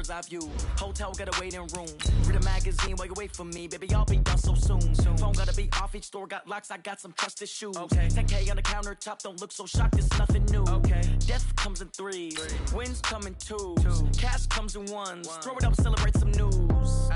bird's eye view. Hotel got a waiting room. Read a magazine while you wait for me. Baby, I'll be done so soon. Phone gotta be off, each store got locks. I got some trusted shoes. 10K on the countertop, don't look so shocked, it's nothing new. Death comes in threes, wins come in twos. Cash comes in ones. Throw it up, celebrate some news.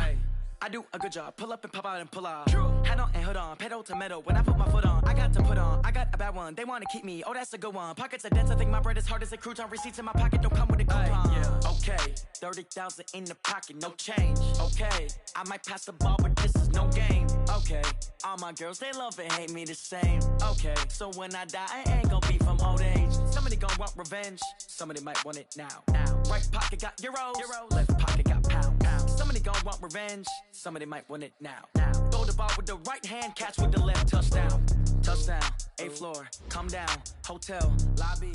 I do a good job. Pull up and pop out and pull out. Hat on and hood on. Pedal to metal. When I put my foot on, I got to put on. I got a bad one. They want to keep me. Oh, that's a good one. Pockets are dense. I think my bread is hard as a crouton. Receipts in my pocket don't come with a coupon. Okay, 30,000 in the pocket, no change. Okay, I might pass the ball, but this is no game. Okay, all my girls, they love and hate me the same. Okay, so when I die, I ain't gonna be from old age. Somebody gonna want revenge. Somebody might want it now. Right pocket got euros. Left pocket got pounds. Somebody gonna want revenge. Somebody might want it now. Throw the ball with the right hand, catch with the left. Touchdown. Touchdown. A floor. Come down. Hotel. Lobby.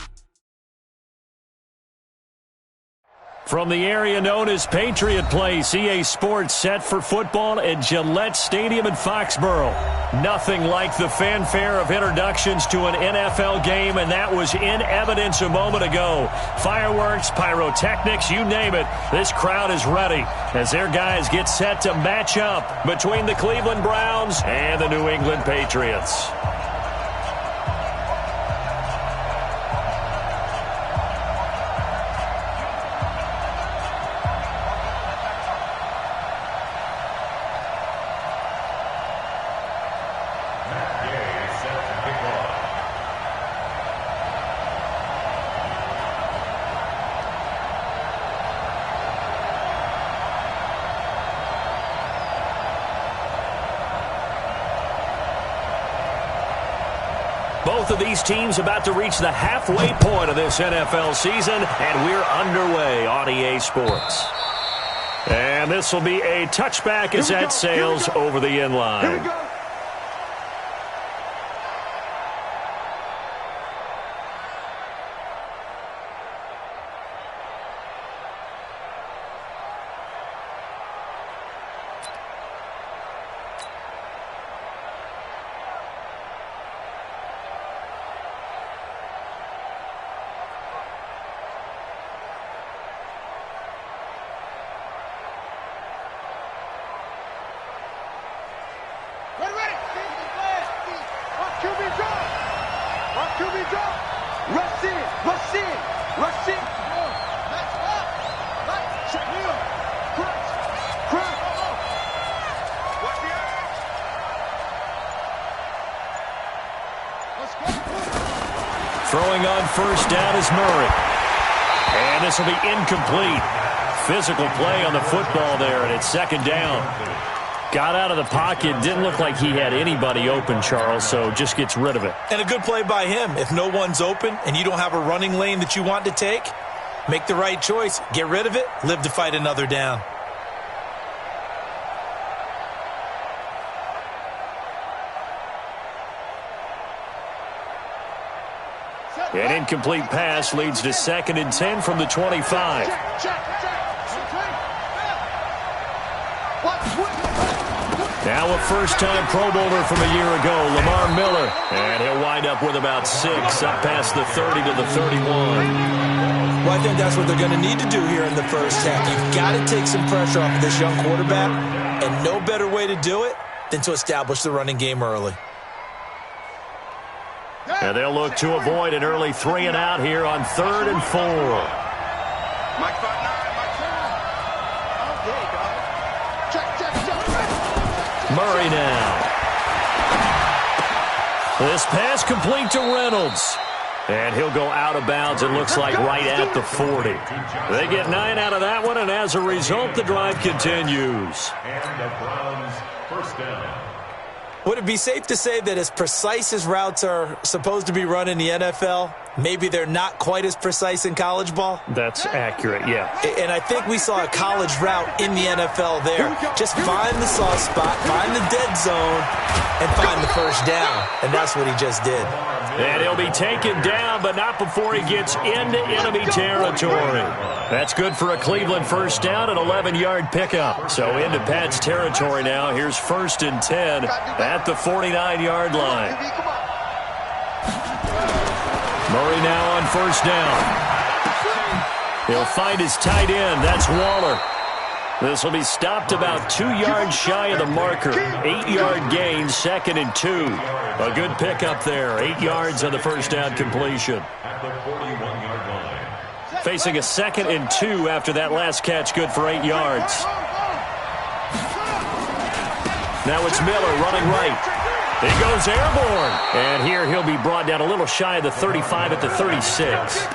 From the area known as Patriot Place, EA Sports set for football at Gillette Stadium in Foxborough. Nothing like the fanfare of introductions to an NFL game, and that was in evidence a moment ago. Fireworks, pyrotechnics, you name it. This crowd is ready as their guys get set to match up between the Cleveland Browns and the New England Patriots. Both of these teams about to reach the halfway point of this NFL season, and we're underway on EA Sports. And this will be a touchback as that sails over the end line. Throwing on first down is Murray. And this will be incomplete. Physical play on the football there, and it's second down. Got out of the pocket, didn't look like he had anybody open, Charles, so just gets rid of it. And a good play by him. If no one's open and you don't have a running lane that you want to take, make the right choice. Get rid of it, live to fight another down. An incomplete pass leads to 2nd and 10 from the 25. Now a first-time Pro Bowler from a year ago, Lamar Miller. And he'll wind up with about 6, up past the 30 to the 31. Well, I think that's what they're going to need to do here in the first half. You've got to take some pressure off of this young quarterback, and no better way to do it than to establish the running game early. And they'll look to avoid an early 3 and out here on 3rd and 4. Murray now. This pass complete to Reynolds. And he'll go out of bounds, it looks like, right at the 40. They get 9 out of that one, and as a result, the drive continues. And the Browns first down. Would it be safe to say that as precise as routes are supposed to be run in the NFL, maybe they're not quite as precise in college ball? That's accurate, yeah. And I think we saw a college route in the NFL there. Just find the soft spot, find the dead zone, and find the first down. And that's what he just did. And he'll be taken down, but not before he gets into enemy territory. That's good for a Cleveland first down, an 11-yard pickup. So into Pat's territory now. Here's 1st and 10 at the 49-yard line. Murray now on first down. He'll find his tight end. That's Waller. This will be stopped about 2 yards shy of the marker. 8-yard gain, 2nd and 2. A good pickup there. 8 yards on the first down completion. At the 41-yard line. Facing a 2nd and 2 after that last catch, good for 8 yards. Now it's Miller running right. He goes airborne. And here he'll be brought down a little shy of the 35 at the 36.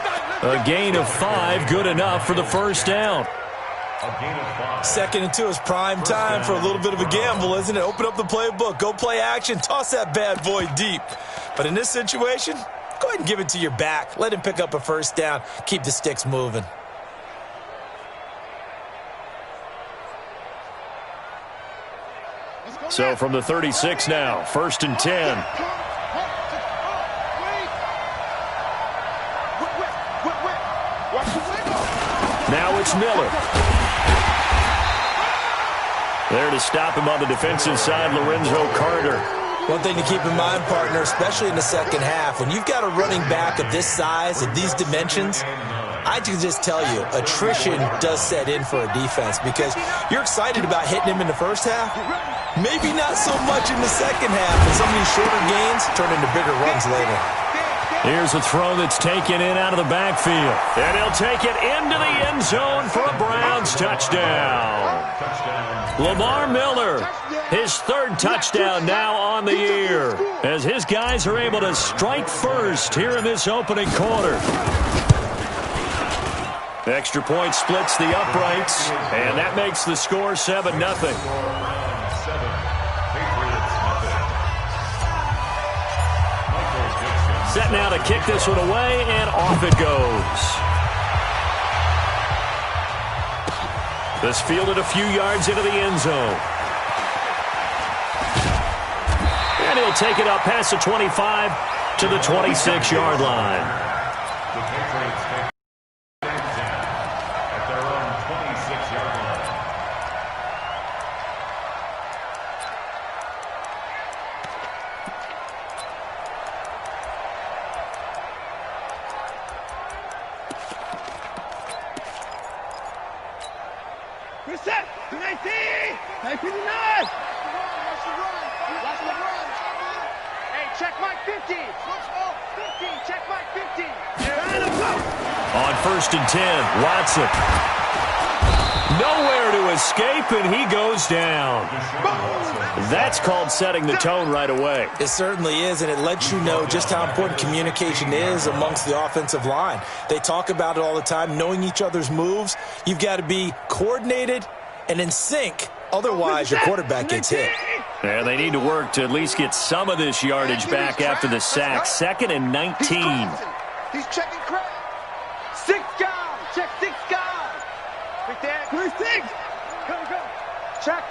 A gain of 5, good enough for the first down. 2nd and 2 is prime time for a little bit of a gamble, isn't it? Open up the playbook, go play action, toss that bad boy deep. But in this situation, go ahead and give it to your back. Let him pick up a first down. Keep the sticks moving. So from the 36 now, 1st and 10. Now it's Miller. There to stop him on the defensive side, Lorenzo Carter. One thing to keep in mind, partner, especially in the second half, when you've got a running back of this size, of these dimensions, I can just tell you, attrition does set in for a defense because you're excited about hitting him in the first half. Maybe not so much in the second half, and some of these shorter gains turn into bigger runs later. Here's a throw that's taken in out of the backfield. And he'll take it into the end zone for a Browns touchdown. Lamar Miller, his 3rd touchdown now on the year, as his guys are able to strike first here in this opening quarter. The extra point splits the uprights, and that makes the score 7-0. Set now to kick this one away, and off it goes. This fielded a few yards into the end zone. And he'll take it up past the 25 to the 26-yard line. The Patriots take things down at their own 26-yard line. Reset! 19! 19! Hey, check Mike 50! 50, check Mike 50! On 1st and 10, Watson. Nowhere to escape, and he goes down. That's called setting the tone right away. It certainly is, and it lets you know just how important communication is amongst the offensive line. They talk about it all the time, knowing each other's moves. You've got to be coordinated and in sync. Otherwise, your quarterback gets hit. And they need to work to at least get some of this yardage back after the sack. 2nd and 19. He's checking crap. 6 guys. Check 6 guys. Right there. 26. Go. Check.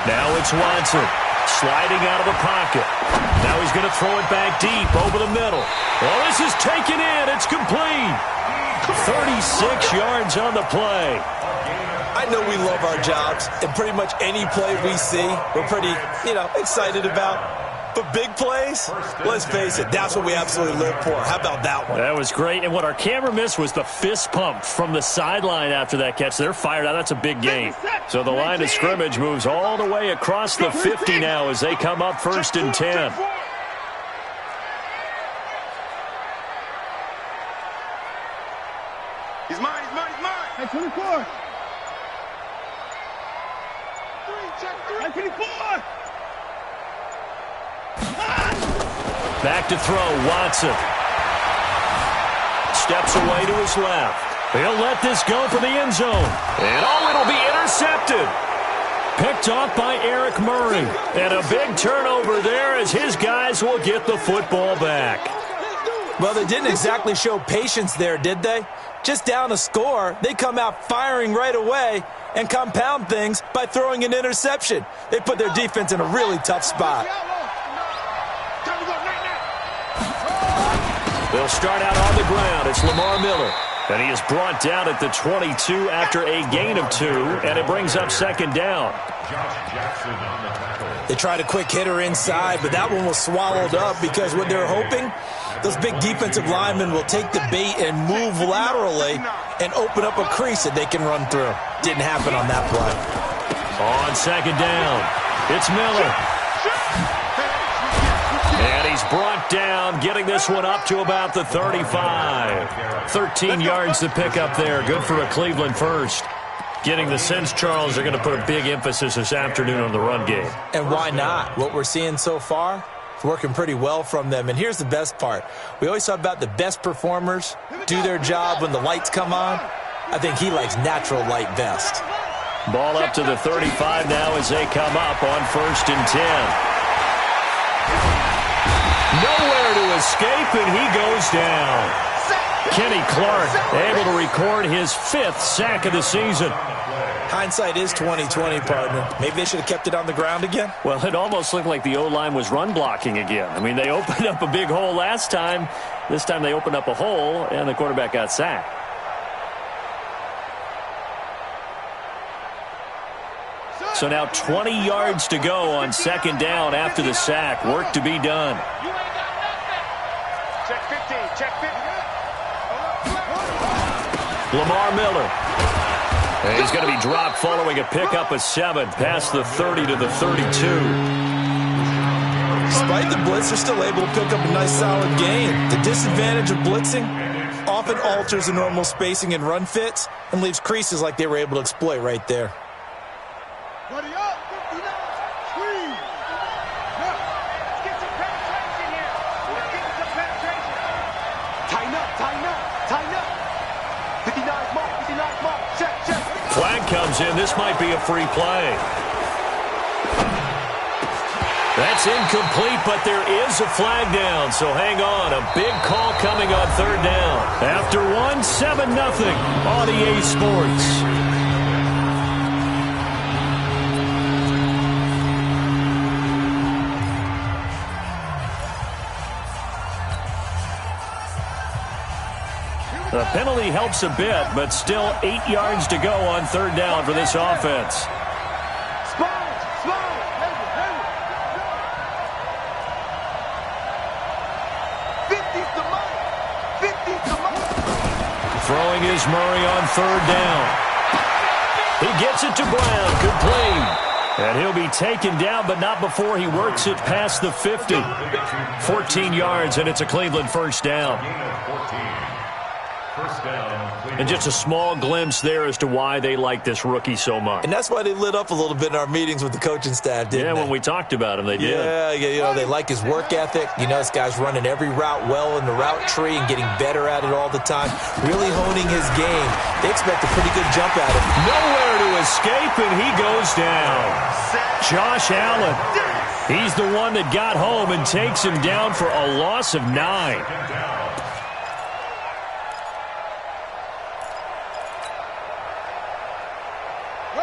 Now it's Watson. Sliding out of the pocket. Now he's going to throw it back deep over the middle. Well, this is taken in. It's complete. 36 yards on the play. I know we love our jobs, and pretty much any play we see, we're pretty, excited about. But big plays, let's face it, that's what we absolutely live for. How about that one? That was great. And what our camera missed was the fist pump from the sideline after that catch. They're fired out. That's a big gain. So the line of scrimmage moves all the way across the 50 now as they come up 1st and 10. He's mine. Hey, 24. 24. Back to throw, Watson. Steps away to his left. He'll let this go for the end zone. And it'll be intercepted. Picked off by Eric Murray. And a big turnover there as his guys will get the football back. Well, they didn't exactly show patience there, did they? Just down a score, they come out firing right away and compound things by throwing an interception. They put their defense in a really tough spot. They'll start out on the ground. It's Lamar Miller. And he is brought down at the 22 after a gain of 2, and it brings up second down. Josh Jackson on the tackle. They tried a quick hitter inside, but that one was swallowed up because what they're hoping, those big defensive linemen will take the bait and move laterally and open up a crease that they can run through. Didn't happen on that play. On second down, it's Miller. And he's brought down, getting this one up to about the 35. 13 yards to pick up there. Good for a Cleveland first. Getting the sense, Charles, they're going to put a big emphasis this afternoon on the run game. And why not? What we're seeing so far is working pretty well from them. And here's the best part. We always talk about the best performers do their job when the lights come on. I think he likes natural light best. Ball up to the 35 now as they come up on 1st and 10. Nowhere to escape, and he goes down. Kenny Clark able to record his 5th sack of the season. Hindsight is 20/20, partner. Maybe they should have kept it on the ground again. Well, it almost looked like the O-line was run blocking again. I mean, they opened up a big hole last time. This time they opened up a hole, and the quarterback got sacked. So now 20 yards to go on second down after the sack. Work to be done. Check 15, check 15. Lamar Miller. And he's going to be dropped following a pickup of 7 past the 30 to the 32. Despite the blitz, they're still able to pick up a nice solid gain. The disadvantage of blitzing often alters the normal spacing and run fits and leaves creases like they were able to exploit right there. Buddy up, 59, squeeze. Let's get some penetration here. Let's get some penetration. Tighten up, tighten up, tighten up. 59 mark, check, check. Flag comes in. This might be a free play. That's incomplete, but there is a flag down, so hang on. A big call coming on 3rd down. After 1, 7-0 on EA Sports. The penalty helps a bit, but still 8 yards to go on 3rd down for this offense. Sponge. 50's the money. 50's the money. Throwing is Murray on 3rd down. He gets it to Brown. Complete. And he'll be taken down, but not before he works it past the 50. 14 yards, and it's a Cleveland first down. And just a small glimpse there as to why they like this rookie so much. And that's why they lit up a little bit in our meetings with the coaching staff, didn't they? Yeah, when we talked about him, they did. Yeah, you know, they like his work ethic. You know, this guy's running every route well in the route tree and getting better at it all the time, really honing his game. They expect a pretty good jump at him. Nowhere to escape, and he goes down. Josh Allen. He's the one that got home and takes him down for a loss of 9.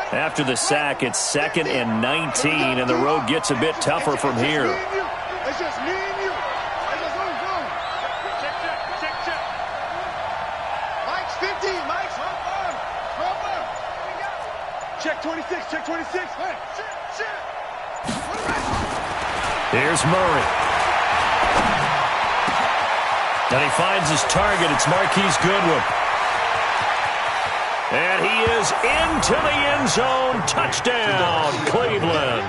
After the sack, it's 2nd and 19, and the road gets a bit tougher from here. It's just me and you. It's just what we're doing. Check. Mike's 15, Mike's. Check 26, check 26. Hey, check. Here's Murray. And he finds his target. It's Marquise Goodwin. And he is into the end zone. Touchdown, Cleveland.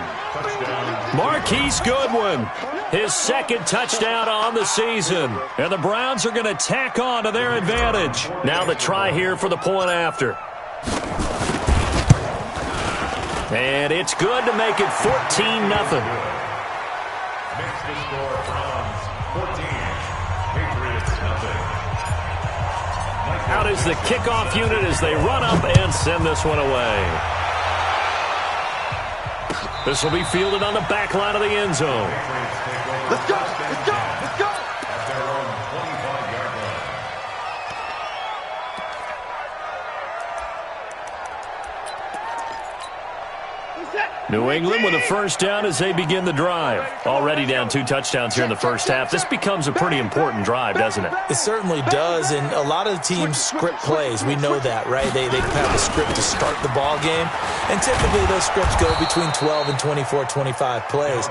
Marquise Goodwin, his 2nd touchdown on the season. And the Browns are going to tack on to their advantage. Now the try here for the point after. And it's good to make it 14-0. Makes the score Browns 14, Patriots nothing. Out is the kickoff unit as they run up and send this one away. This will be fielded on the back line of the end zone. Let's go. At their own 25-yard line. New England with a first down as they begin the drive. Already down 2 touchdowns here in the first half. This becomes a pretty important drive, doesn't it? It certainly does, and a lot of the teams script plays. We know that, right? They have a script to start the ball game, and typically those scripts go between 12 and 24, 25 plays.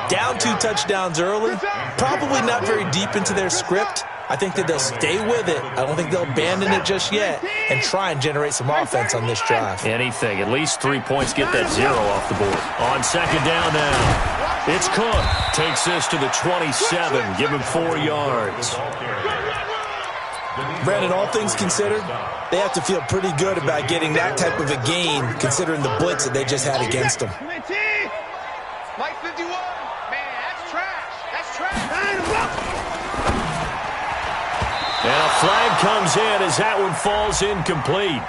Down 2 touchdowns early, probably not very deep into their script. I think that they'll stay with it. I don't think they'll abandon it just yet and try and generate some offense on this drive. Anything. At least 3 points, get that 0 off the board. On second down now, it's Cook. Takes this to the 27. Give him 4 yards. Brandon, all things considered, they have to feel pretty good about getting that type of a gain considering the blitz that they just had against them. Mike 51. Man, that's trash. That's trash. And a flag comes in as that one falls incomplete.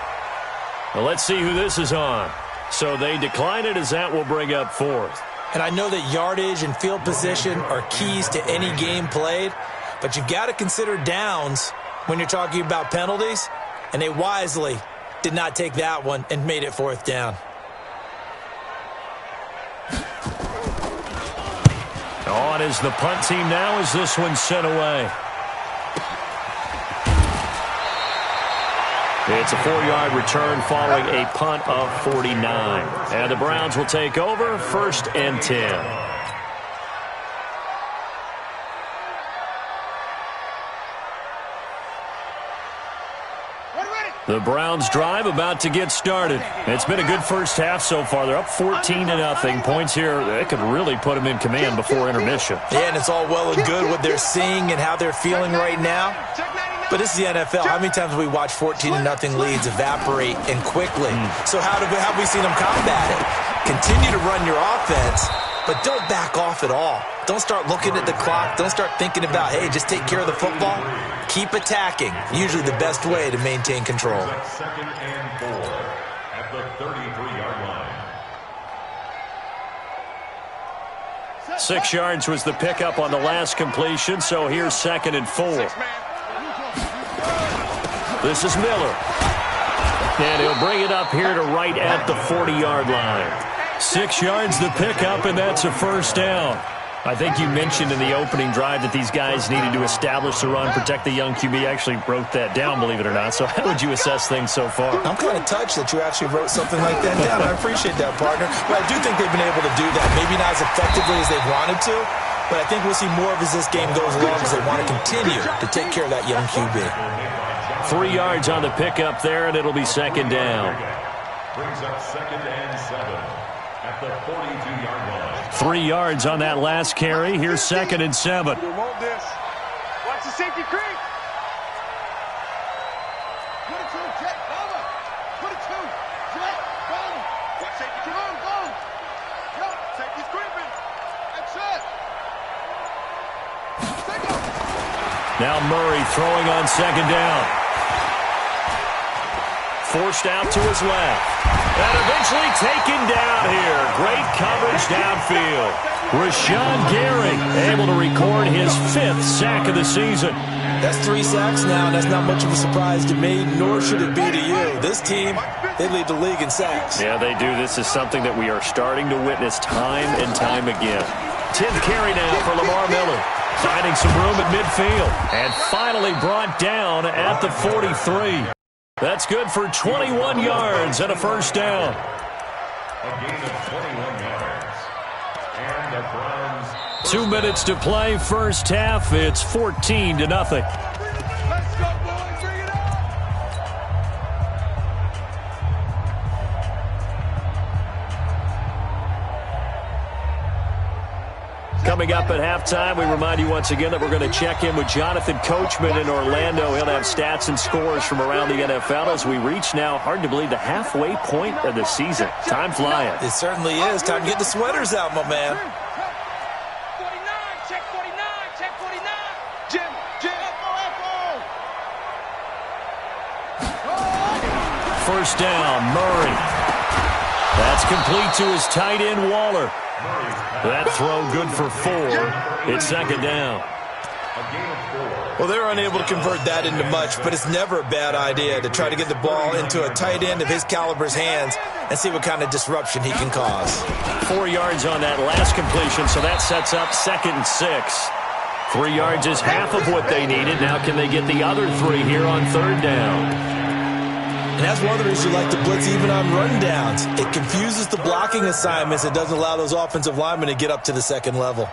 Well, let's see who this is on. So they decline it as that will bring up 4th. And I know that yardage and field position are keys to any game played, but you've got to consider downs when you're talking about penalties, and they wisely did not take that one and made it 4th down. On is the punt team now as this one's sent away. It's a 4-yard return following a punt of 49. And the Browns will take over 1st and 10. The Browns drive about to get started. It's been a good first half so far. They're up 14-0. Points here, they could really put them in command before intermission. Yeah, and it's all well and good what they're seeing and how they're feeling right now. But this is the NFL. How many times have we watched 14-0 leads evaporate and quickly? So how have we seen them combat it? Continue to run your offense, but don't back off at all. Don't start looking at the clock. Don't start thinking about, hey, just take care of the football. Keep attacking. Usually the best way to maintain control. 2nd and 4 at the 33-yard line. 6 yards was the pickup on the last completion, so here's 2nd and 4. This is Miller. And he'll bring it up here to right at the 40-yard line. 6 yards the pickup, and that's a first down. I think you mentioned in the opening drive that these guys needed to establish the run, protect the young QB. I actually wrote that down, believe it or not. So how would you assess things so far? I'm kind of touched that you actually wrote something like that down. I appreciate that, partner. But I do think they've been able to do that. Maybe not as effectively as they wanted to, but I think we'll see more of as this game goes along because they want to continue to take care of that young QB. 3 yards on the pickup there, and it'll be 2nd down. Brings up 2nd and 7 at the 42-yard line. 3 yards on that last carry. Here's 2nd and 7. You want this. Watch the safety creep. Put it to him, Jet. Over. Put it to him. Jet. Go. Watch safety. Come on, go. Go. Safety's creeping. That's it. Now Murray throwing on 2nd down. Forced out to his left. And eventually taken down here. Great coverage downfield. Rashawn Gary able to record his 5th sack of the season. That's 3 sacks now, and that's not much of a surprise to me, nor should it be to you. This team, they lead the league in sacks. Yeah, they do. This is something that we are starting to witness time and time again. 10th carry now for Lamar Miller. Finding some room at midfield. And finally brought down at the 43. That's good for 21 yards and a first down. A gain of 21 yards. And the Browns. 2 minutes to play, first half. It's 14-0. Let's go, boys. Bring it on. Coming up at halftime, we remind you once again that we're going to check in with Jonathan Coachman in Orlando. He'll have stats and scores from around the NFL as we reach now, hard to believe, the halfway point of the season. Time flying. It certainly is. Time to get the sweaters out, my man. 49, check 49, check 49. Jim, echo. First down, Murray. That's complete to his tight end, Waller. That throw good for 4. It's 2nd down. A gain of 4. Well, they're unable to convert that into much, but it's never a bad idea to try to get the ball into a tight end of his caliber's hands and see what kind of disruption he can cause. 4 yards on that last completion, so that sets up 2nd and 6. 3 yards is half of what they needed. Now can they get the other 3 here on 3rd down? And that's one of the reasons you like to blitz even on rundowns. It confuses the blocking assignments. It doesn't allow those offensive linemen to get up to the second level.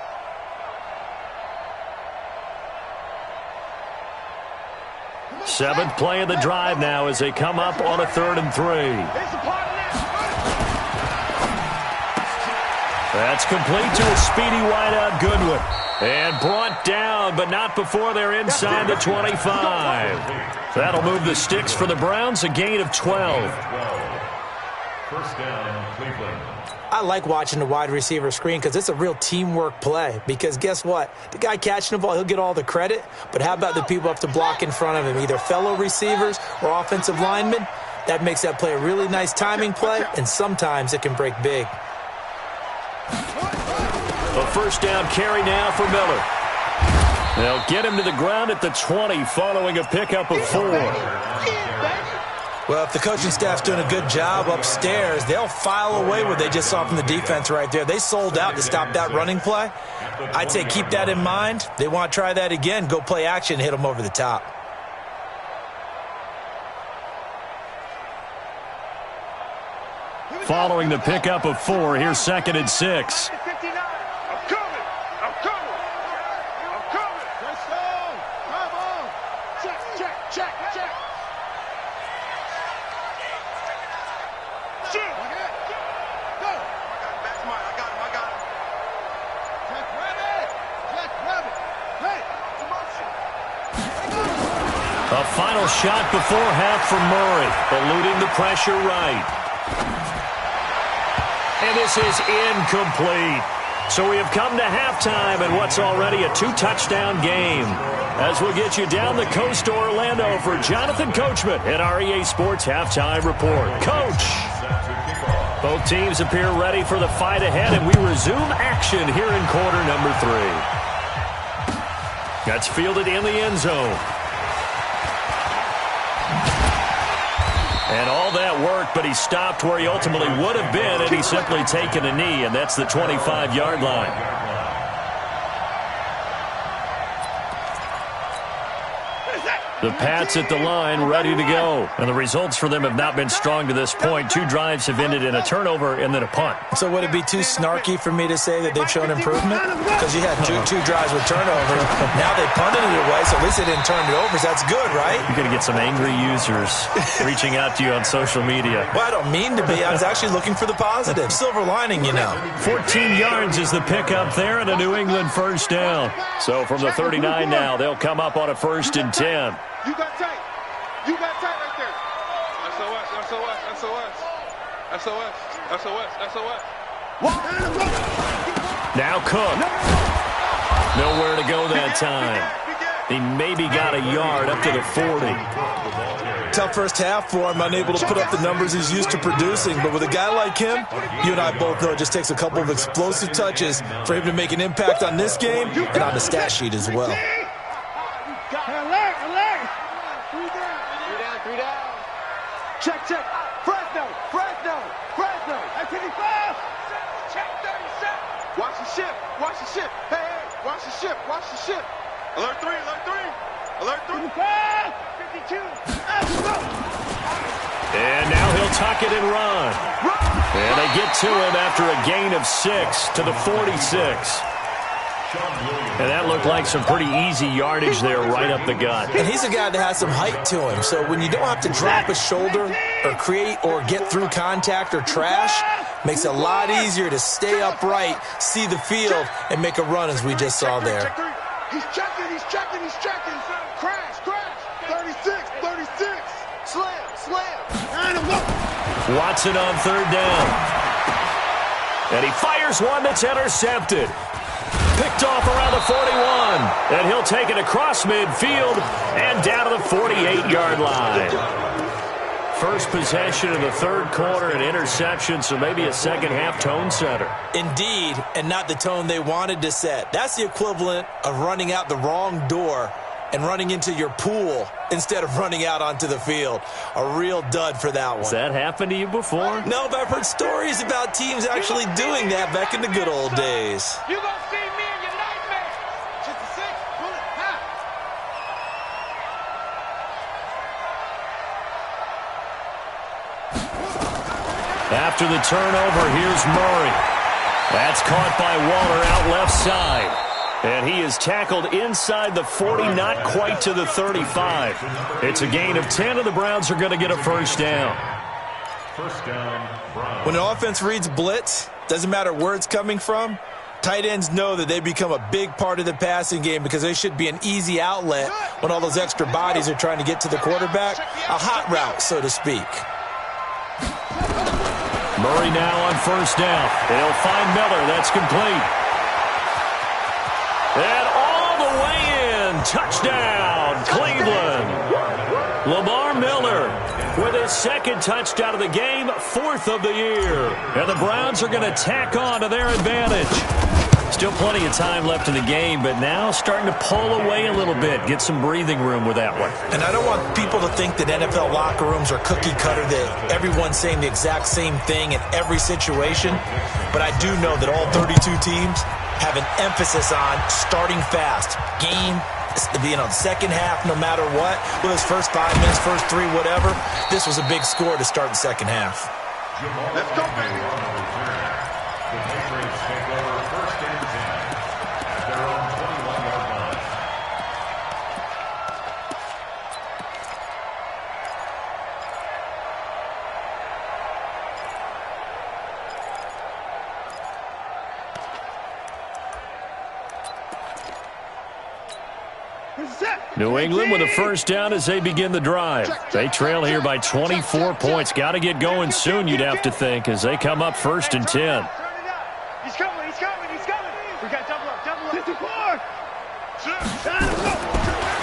Seventh play of the drive now as they come up on a 3rd and 3. That's complete to a speedy wideout Goodwin. And brought down, but not before they're inside the 25. That'll move the sticks for the Browns, a gain of 12. 1st down, Cleveland. I like watching the wide receiver screen because it's a real teamwork play. Because guess what? The guy catching the ball, he'll get all the credit. But how about the people up to block in front of him, either fellow receivers or offensive linemen? That makes that play a really nice timing play, and sometimes it can break big. A 1st down carry now for Miller. They'll get him to the ground at the 20 following a pickup of 4. Well, if the coaching staff's doing a good job upstairs, they'll file away what they just saw from the defense right there. They sold out to stop that running play. I'd say keep that in mind. They want to try that again. Go play action and hit them over the top. Following the pickup of 4, here's 2nd and 6. A final shot before half from Murray, eluding the pressure right. And this is incomplete. So we have come to halftime in what's already a 2-touchdown game. As we'll get you down the coast to Orlando for Jonathan Coachman at our EA Sports Halftime Report. Coach! Both teams appear ready for the fight ahead, and we resume action here in quarter number 3. That's fielded in the end zone. And all that work, but he stopped where he ultimately would have been had he simply taken a knee, and that's the 25-yard line. The Pats at the line, ready to go. And the results for them have not been strong to this point. 2 drives have ended in a turnover and then a punt. So would it be too snarky for me to say that they've shown improvement? Because you had two drives with turnovers. Now they punted it away, so at least they didn't turn it over. So that's good, right? You're going to get some angry users reaching out to you on social media. Well, I don't mean to be. I was actually looking for the positive. Silver lining, you know. 14 yards is the pickup there and a New England 1st down. So from the 39 now, they'll come up on a 1st and 10. You got tight. You got tight right there. SOS, SOS, SOS. SOS, SOS, SOS. Now Cook. Nowhere to go that time. He maybe got a yard up to the 40. Tough first half for him, unable to put up the numbers he's used to producing. But with a guy like him, you and I both know it just takes a couple of explosive touches for him to make an impact on this game and on the stat sheet as well. Check. Fresno. Activity 5. Check 37. Watch the ship. Hey, watch the ship. Alert 3. Alert 3. 55. 52. And now he'll tuck it and run. And they get to him after a gain of 6 to the 46. And that looked like some pretty easy yardage there right up the gut. And he's a guy that has some height to him. So when you don't have to drop a shoulder or create or get through contact or trash, makes it a lot easier to stay upright, see the field, and make a run as we just saw there. He's checking. Crash. 36. Slam. Watson on 3rd down. And he fires one that's intercepted. Picked off around the 41. And he'll take it across midfield and down to the 48-yard line. First possession of the third quarter, an interception, so maybe a second-half tone setter. Indeed, and not the tone they wanted to set. That's the equivalent of running out the wrong door and running into your pool instead of running out onto the field. A real dud for that one. Has that happened to you before? No, but I've heard stories about teams actually doing that back in the good old days. You gonna see me in your nightmare. Just a six, bullet, ha. After the turnover, here's Murray. That's caught by Waller out left side. And he is tackled inside the 40, not quite to the 35. It's a gain of 10, and the Browns are going to get a first down. First down, Browns. When an offense reads blitz, doesn't matter where it's coming from, tight ends know that they become a big part of the passing game because they should be an easy outlet when all those extra bodies are trying to get to the quarterback. A hot route, so to speak. Murray now on first down. They'll find Miller. That's complete. And all the way in. Touchdown, Cleveland. Lamar Miller with his second touchdown of the game, fourth of the year. And the Browns are going to tack on to their advantage. Still plenty of time left in the game, but now starting to pull away a little bit. Get some breathing room with that one. And I don't want people to think that NFL locker rooms are cookie cutter, that everyone's saying the exact same thing in every situation. But I do know that all 32 teams have an emphasis on starting fast. Game, second half, no matter what. Whether it's first 5 minutes, first 3, whatever. This was a big score to start the second half. Let's go, baby. The Patriots take over first and 10 at their own 21-yard line. New England with a first down as they begin the drive. They trail here by 24 points. Got to get going soon, you'd have to think, as they come up first and 10. He's coming, he's coming, he's coming. We got double up, 54.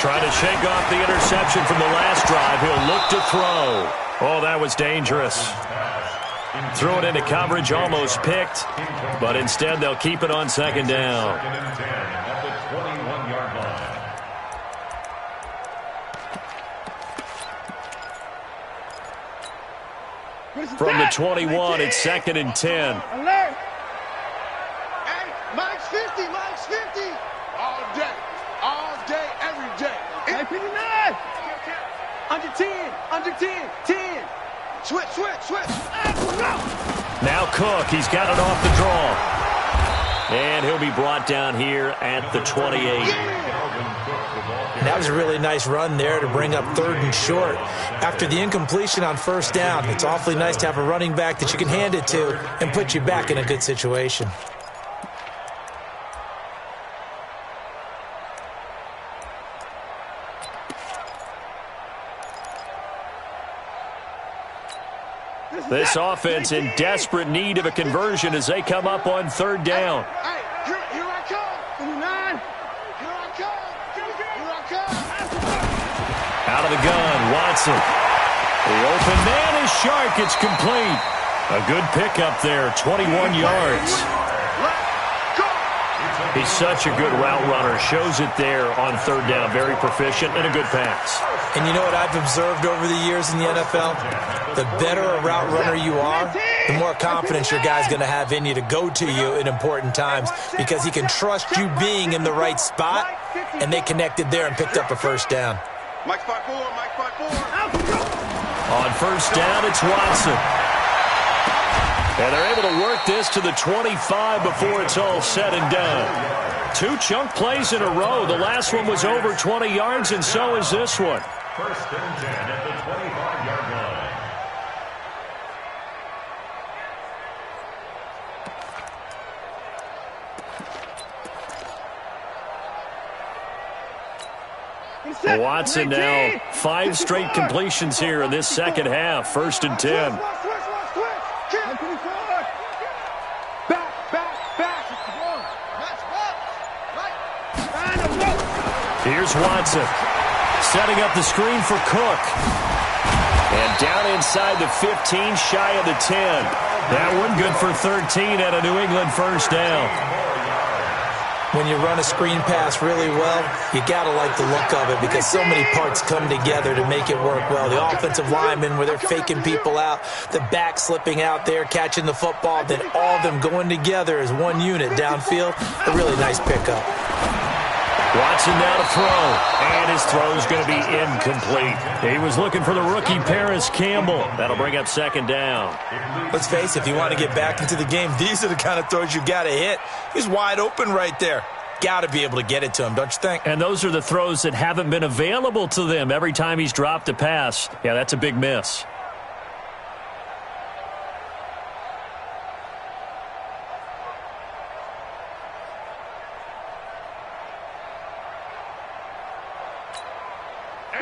Trying to shake off the interception from the last drive. He'll look to throw. Oh, that was dangerous. Threw it into coverage, almost picked, but instead they'll keep it on second down. Second and 10 at the 21-yard line. From the 21, it's second and 10. Alert! Hey, Mike's 50, Mike's 50. All day, every day. Hey, 59. Under 10, under 10, 10. Switch. Now Cook, he's got it off the draw. And he'll be brought down here at the 28. That was a really nice run there to bring up third and short. After the incompletion on first down, it's awfully nice to have a running back that you can hand it to and put you back in a good situation. This offense in desperate need of a conversion as they come up on third down. Hey, here I come. 59. Here I come. Out of the gun, Watson. The open man is Shark. It's complete. A good pickup there, 21 yards. He's such a good route runner. Shows it there on third down. Very proficient and a good pass. And you know what I've observed over the years in the NFL? The better a route runner you are, the more confidence your guy's going to have in you to go to you in important times because he can trust you being in the right spot, and they connected there and picked up a first down. Mike's 5-4, Mike's 5-4. On first down, it's Watson. And they're able to work this to the 25 before it's all said and done. 2 chunk plays in a row. The last one was over 20 yards, and so is this one. First and 10 at the 25-yard line. Watson now 5 straight completions here in this second half. First and 10. Here's Watson setting up the screen for Cook. And down inside the 15, shy of the 10. That one good for 13 at a New England first down. When you run a screen pass really well, you got to like the look of it because so many parts come together to make it work well. The offensive linemen, where they're faking people out, the back slipping out there, catching the football, then all of them going together as one unit downfield. A really nice pickup. Watson now to throw, and his throw is going to be incomplete. He was looking for the rookie Paris Campbell. That'll bring up second down. Let's face it, if you want to get back into the game, these are the kind of throws you got to hit. He's wide open right there. Got to be able to get it to him, don't you think? And those are the throws that haven't been available to them every time he's dropped a pass. Yeah, that's a big miss.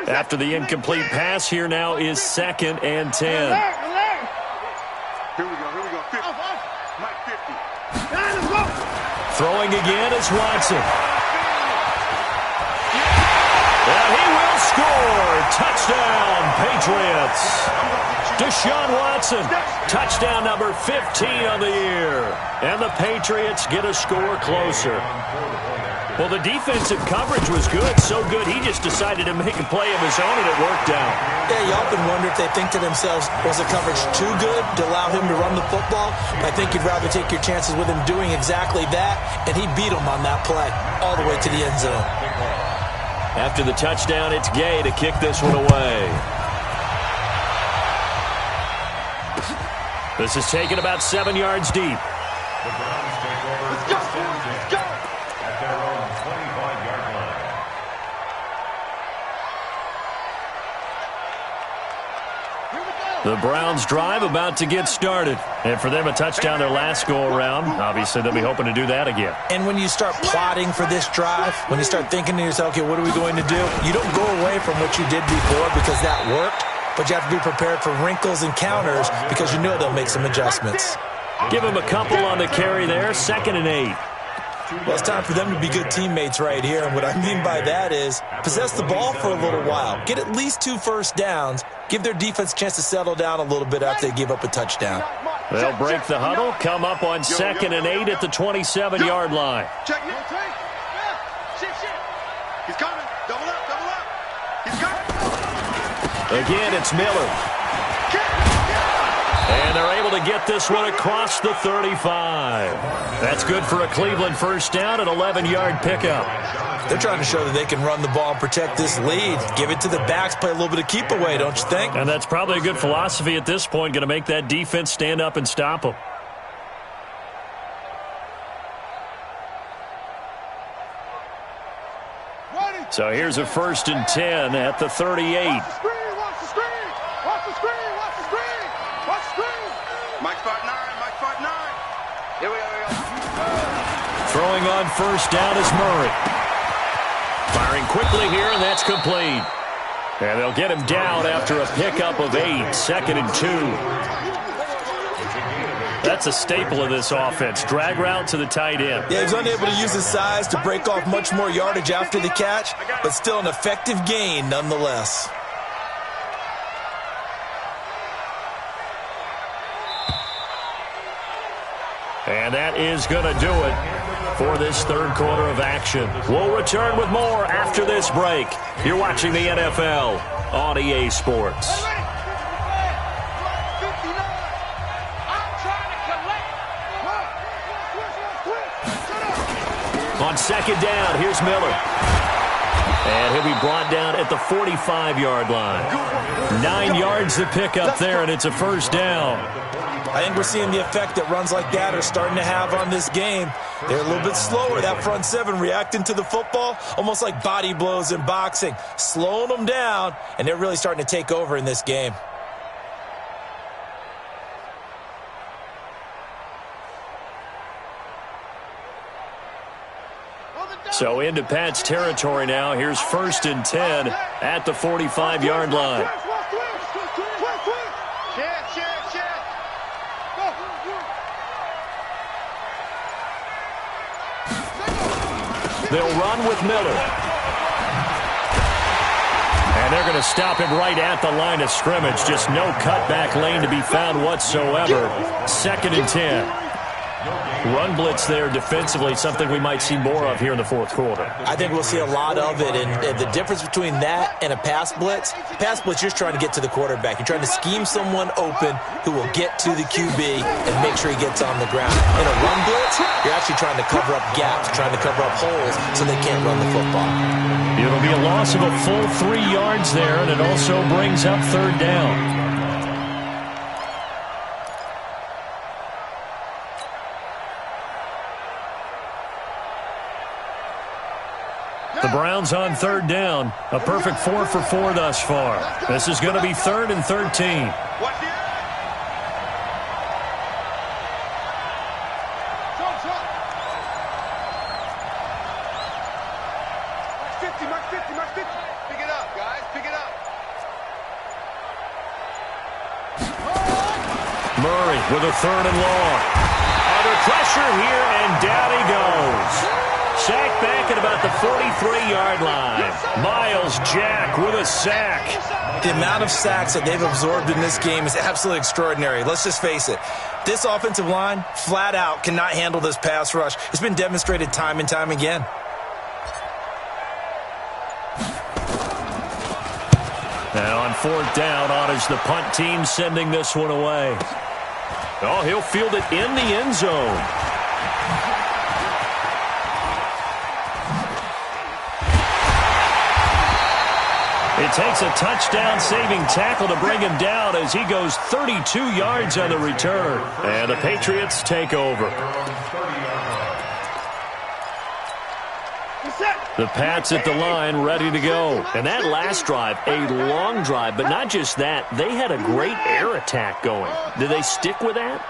After the incomplete pass, here now is 2nd and 10. Here we go, 50. Mike 50. Throwing again is Watson. And he will score. Touchdown, Patriots. Deshaun Watson, touchdown number 15 on the year. And the Patriots get a score closer. Well, the defensive coverage was good, so good he just decided to make a play of his own, and it worked out. Yeah, you often wonder if they think to themselves, was the coverage too good to allow him to run the football? I think you'd rather take your chances with him doing exactly that, and he beat him on that play all the way to the end zone. After the touchdown, it's Gay to kick this one away. This is taken about 7 yards deep. The Browns take over. Let's go! At their own 25-yard line. The Browns drive about to get started. And for them, a touchdown their last go-around. Obviously, they'll be hoping to do that again. And when you start plotting for this drive, when you start thinking to yourself, okay, what are we going to do? You don't go away from what you did before because that worked, but you have to be prepared for wrinkles and counters because you know they'll make some adjustments. Give him a couple on the carry there, 2nd and 8. Well, it's time for them to be good teammates right here, and what I mean by that is possess the ball for a little while, get at least 2 first downs, give their defense a chance to settle down a little bit after they give up a touchdown. They'll break the huddle, come up on 2nd and 8 at the 27-yard line. Check it. Shit. He's coming. Double up. He's coming. Again, it's Miller. And they're able to get this one across the 35. That's good for a Cleveland first down, an 11-yard pickup. They're trying to show that they can run the ball and protect this lead. Give it to the backs, play a little bit of keep away, don't you think? And that's probably a good philosophy at this point, going to make that defense stand up and stop them. So here's a 1st and 10 at the 38. Watch the screen. Mike 5'9". Here we go. Throwing on first down is Murray. Firing quickly here, and that's complete. And they'll get him down after a pickup of 8, 2nd and 2. That's a staple of this offense. Drag route to the tight end. Yeah, he's unable to use his size to break off much more yardage after the catch, but still an effective gain nonetheless. And that is going to do it for this 3rd quarter of action. We'll return with more after this break. You're watching the NFL on EA Sports. On 2nd down, here's Miller. And he'll be brought down at the 45-yard line. 9 yards to pick up there, and it's a first down. I think we're seeing the effect that runs like that are starting to have on this game. They're a little bit slower, that front 7 reacting to the football, almost like body blows in boxing, slowing them down, and they're really starting to take over in this game. So into Pat's territory now. Here's 1st and 10 at the 45-yard line. They'll run with Miller. And And they're going to stop him right at the line of scrimmage. Just no cutback lane to be found whatsoever. 2nd and 10. Run blitz there defensively, something we might see more of here in the fourth quarter. I think we'll see a lot of it, and the difference between that and a pass blitz, you're just trying to get to the quarterback. You're trying to scheme someone open who will get to the QB and make sure he gets on the ground. In a run blitz, you're actually trying to cover up gaps, trying to cover up holes so they can't run the football. It'll be a loss of a full 3 yards there, and it also brings up 3rd down. The Browns on 3rd down. A perfect 4 for 4 thus far. This is going to be 3rd and 13. Pick it up, guys. Pick it up. Murray with a 3rd and long. Under pressure here, and down he goes. Sacked back at about the 43-yard line. Miles Jack with a sack. The amount of sacks that they've absorbed in this game is absolutely extraordinary. Let's just face it. This offensive line, flat out, cannot handle this pass rush. It's been demonstrated time and time again. Now on 4th down, honors the punt team sending this one away. Oh, he'll field it in the end zone. It takes a touchdown-saving tackle to bring him down as he goes 32 yards on the return. And the Patriots take over. The Pats at the line, ready to go. And that last drive, a long drive, but not just that. They had a great air attack going. Did they stick with that?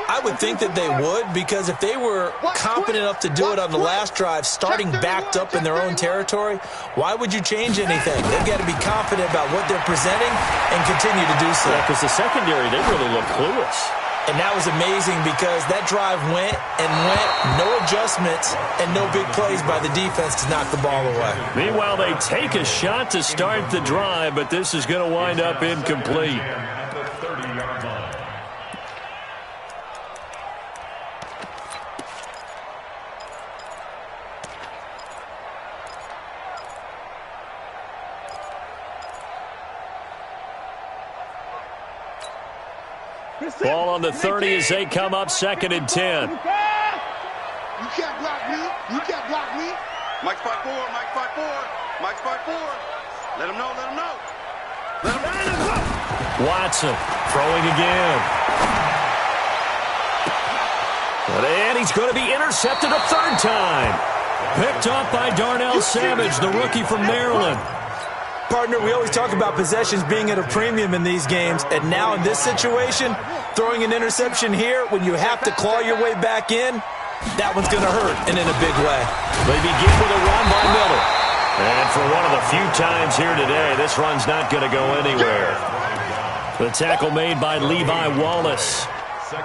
I would think that they would, because if they were confident enough to do it on the last drive, starting backed up in their own territory, why would you change anything? They've got to be confident about what they're presenting and continue to do so. Yeah, because the secondary, they really look clueless. And that was amazing because that drive went and went, no adjustments and no big plays by the defense to knock the ball away. Meanwhile, they take a shot to start the drive, but this is going to wind up incomplete. Ball on the 30 as they come up 2nd and 10. You can't block me. You can't block me. Mike 5-4. Mike 5-4. Mike 5-4. Let him know. Let him know. Let him know. Watson throwing again. And he's going to be intercepted a 3rd time. Picked off by Darnell Savage, the rookie from Maryland. Partner, we always talk about possessions being at a premium in these games, and now in this situation, throwing an interception here when you have to claw your way back in, that one's going to hurt, and in a big way. They begin with a run by Miller. And for one of the few times here today, this run's not going to go anywhere. The tackle made by Levi Wallace.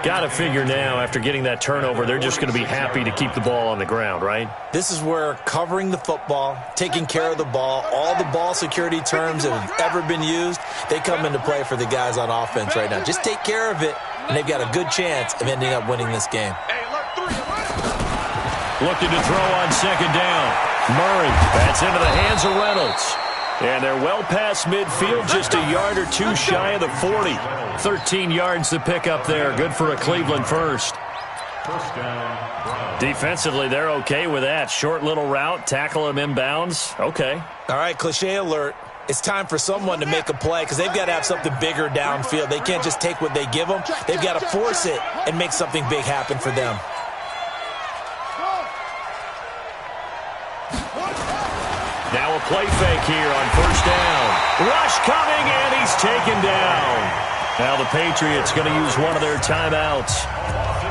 Got to figure now, after getting that turnover, they're just going to be happy to keep the ball on the ground, right? This is where covering the football, taking care of the ball, all the ball security terms that have ever been used, they come into play for the guys on offense right now. Just take care of it, and they've got a good chance of ending up winning this game. Looking to throw on 2nd down. Murray, that's into the hands of Reynolds. And they're well past midfield, just a yard or two shy of the 40. 13 yards to pick up there. Good for a Cleveland first. Defensively, they're okay with that. Short little route, tackle him inbounds. Okay. All right, cliche alert. It's time for someone to make a play because they've got to have something bigger downfield. They can't just take what they give them. They've got to force it and make something big happen for them. Now a play fake here on 1st down. Rush coming, and he's taken down. Now the Patriots going to use one of their timeouts.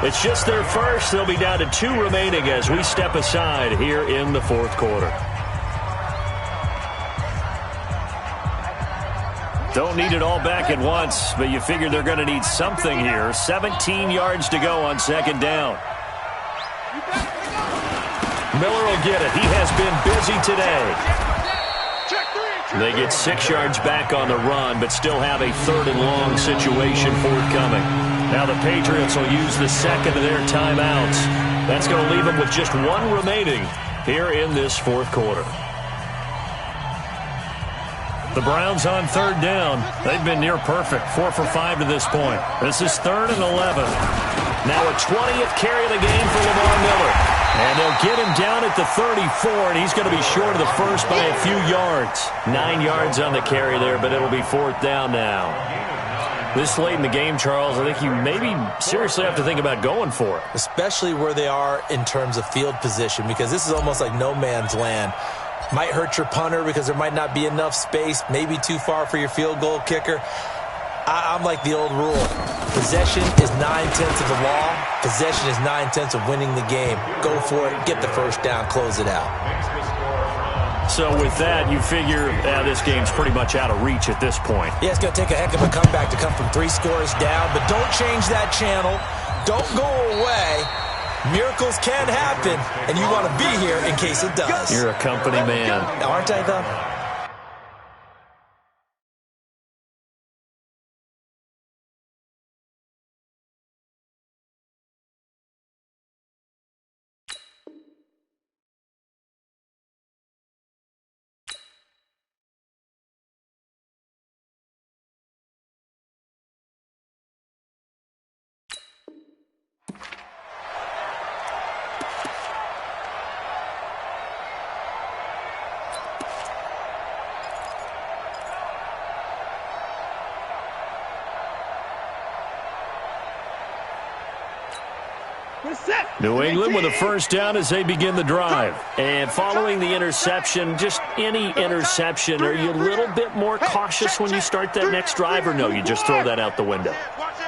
It's just their first. They'll be down to 2 remaining as we step aside here in the 4th quarter. Don't need it all back at once, but you figure they're going to need something here. 17 yards to go on 2nd down. Miller will get it. He has been busy today. Check 3. They get 6 yards back on the run, but still have a 3rd and long situation forthcoming. Now the Patriots will use the second of their timeouts. That's going to leave them with just 1 remaining here in this 4th quarter. The Browns on 3rd down. They've been near perfect, 4 for 5 to this point. This is 3rd and 11. Now a 20th carry of the game for Lamar Miller. And they'll get him down at the 34, and he's going to be short of the first by a few yards. 9 yards on the carry there, but it'll be 4th down now. This late in the game, Charles, I think you maybe seriously have to think about going for it. Especially where they are in terms of field position, because this is almost like no man's land. Might hurt your punter because there might not be enough space, maybe too far for your field goal kicker. I'm like the old rule. Possession is 9/10 of the law. Possession is 9/10 of winning the game. Go for it. Get the first down. Close it out. So with that, you figure this game's pretty much out of reach at this point. Yeah, it's going to take a heck of a comeback to come from 3 scores down, but don't change that channel. Don't go away. Miracles can happen, and you want to be here in case it does. You're a company man. Aren't I, though? New England with a first down as they begin the drive. And following the interception, just any interception, are you a little bit more cautious when you start that next drive, or no, you just throw that out the window?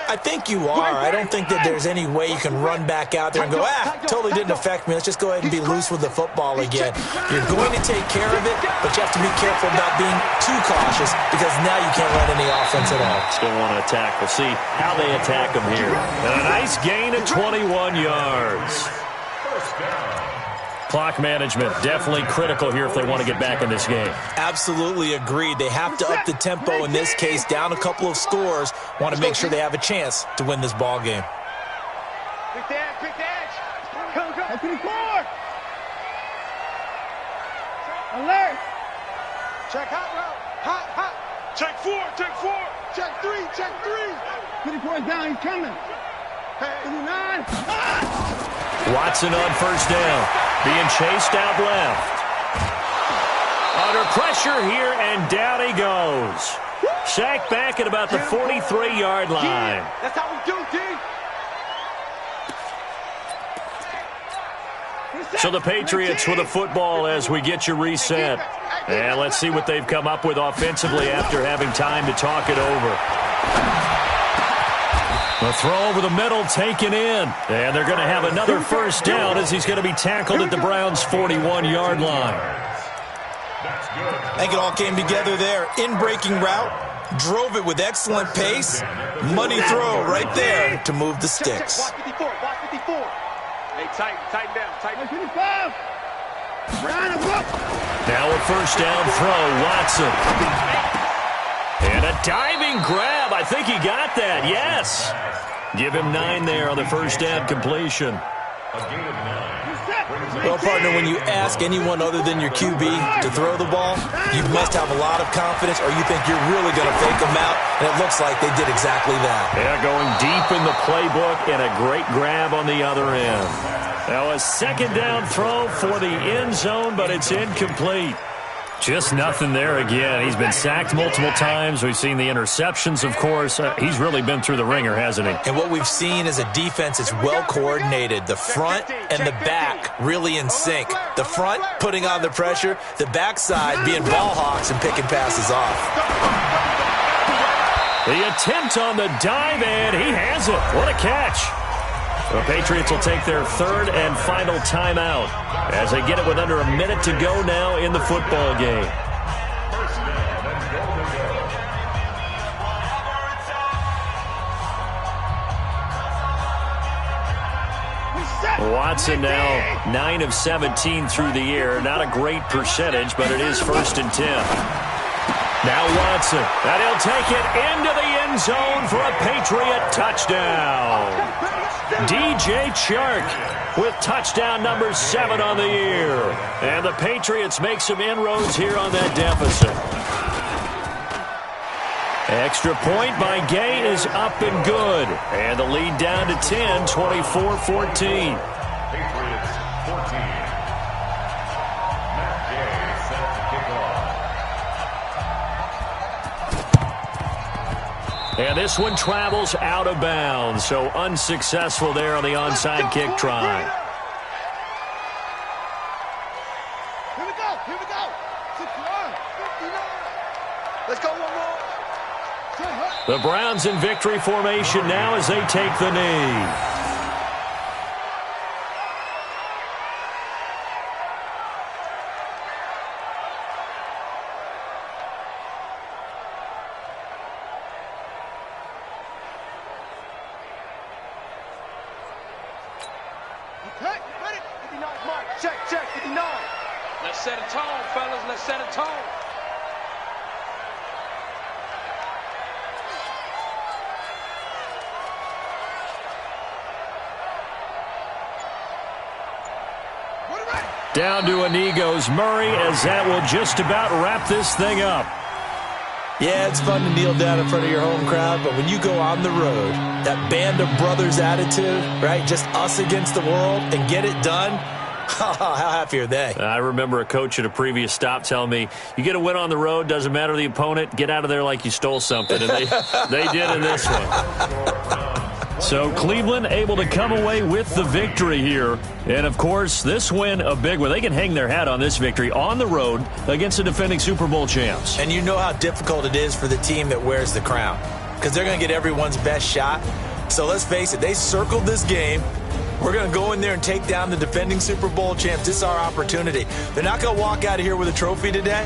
I think you are. I don't think that there's any way you can run back out there and go, totally didn't affect me. Let's just go ahead and be loose with the football again. You're going to take care of it, but you have to be careful about being too cautious because now you can't run any offense at all. Still want to attack. We'll see how they attack them here. And a nice gain of 21 yards. Clock management, definitely critical here if they want to get back in this game. Absolutely agreed. They have to up the tempo in this case, down a couple of scores. Want to make sure they have a chance to win this ball game. Quick dash. Go. Open the court. Alert. Check hot route. Hot. Check 4. Check 3. 24 down, he's coming. 59. Watson on first down, being chased out left. Under pressure here, and down he goes. Sacked back at about the 43-yard line. That's how we do, D. So the Patriots with a football as we get you reset. And let's see what they've come up with offensively after having time to talk it over. The throw over the middle taken in. And they're going to have another first down as he's going to be tackled at the Browns' 41-yard line. I think it all came together there. In-breaking route, drove it with excellent pace. Money throw right there to move the sticks. Watch 54. Hey, tighten down. 55. Now a first down throw, Watson. And a diving grab. I think he got that, yes. Give him 9 there on the first down completion. Well, partner, when you ask anyone other than your QB to throw the ball, you must have a lot of confidence or you think you're really going to fake them out, and it looks like they did exactly that. Yeah, going deep in the playbook and a great grab on the other end. Now a second down throw for the end zone, but it's incomplete. Just nothing there again. He's been sacked multiple times. We've seen the interceptions, of course. He's really been through the ringer, hasn't he? And what we've seen is a defense that's well coordinated. The front and the back really in sync. The front putting on the pressure, the backside being ball hawks and picking passes off. The attempt on the dive, and he has it. What a catch. The Patriots will take their third and final timeout as they get it with under a minute to go now in the football game. Watson now 9 of 17 through the air. Not a great percentage, but it is 1st and 10. Now Watson, and he'll take it into the end zone for a Patriot touchdown. DJ Chark with touchdown number 7 on the year. And the Patriots make some inroads here on that deficit. Extra point by Gay is up and good. And the lead down to 10, 24-14. Patriots 14. Matt Gay set to kick off. And this one travels out of bounds, so unsuccessful there on the onside kick try. Here we go. 61, 59. Let's go one more. The Browns in victory formation now as they take the knee. Okay, ready? 59, mark. Check, 59. Let's set a tone, fellas. Let's set a tone. Down to Inigo's Murray as that will just about wrap this thing up. Yeah, it's fun to kneel down in front of your home crowd, but when you go on the road, that band of brothers attitude, right, just us against the world, and get it done, how happy are they? I remember a coach at a previous stop telling me, you get a win on the road, doesn't matter the opponent, get out of there like you stole something, and they did in this one. So Cleveland able to come away with the victory here. And, of course, this win a big one. They can hang their hat on this victory on the road against the defending Super Bowl champs. And you know how difficult it is for the team that wears the crown because they're going to get everyone's best shot. So let's face it, they circled this game. We're going to go in there and take down the defending Super Bowl champs. This is our opportunity. They're not going to walk out of here with a trophy today,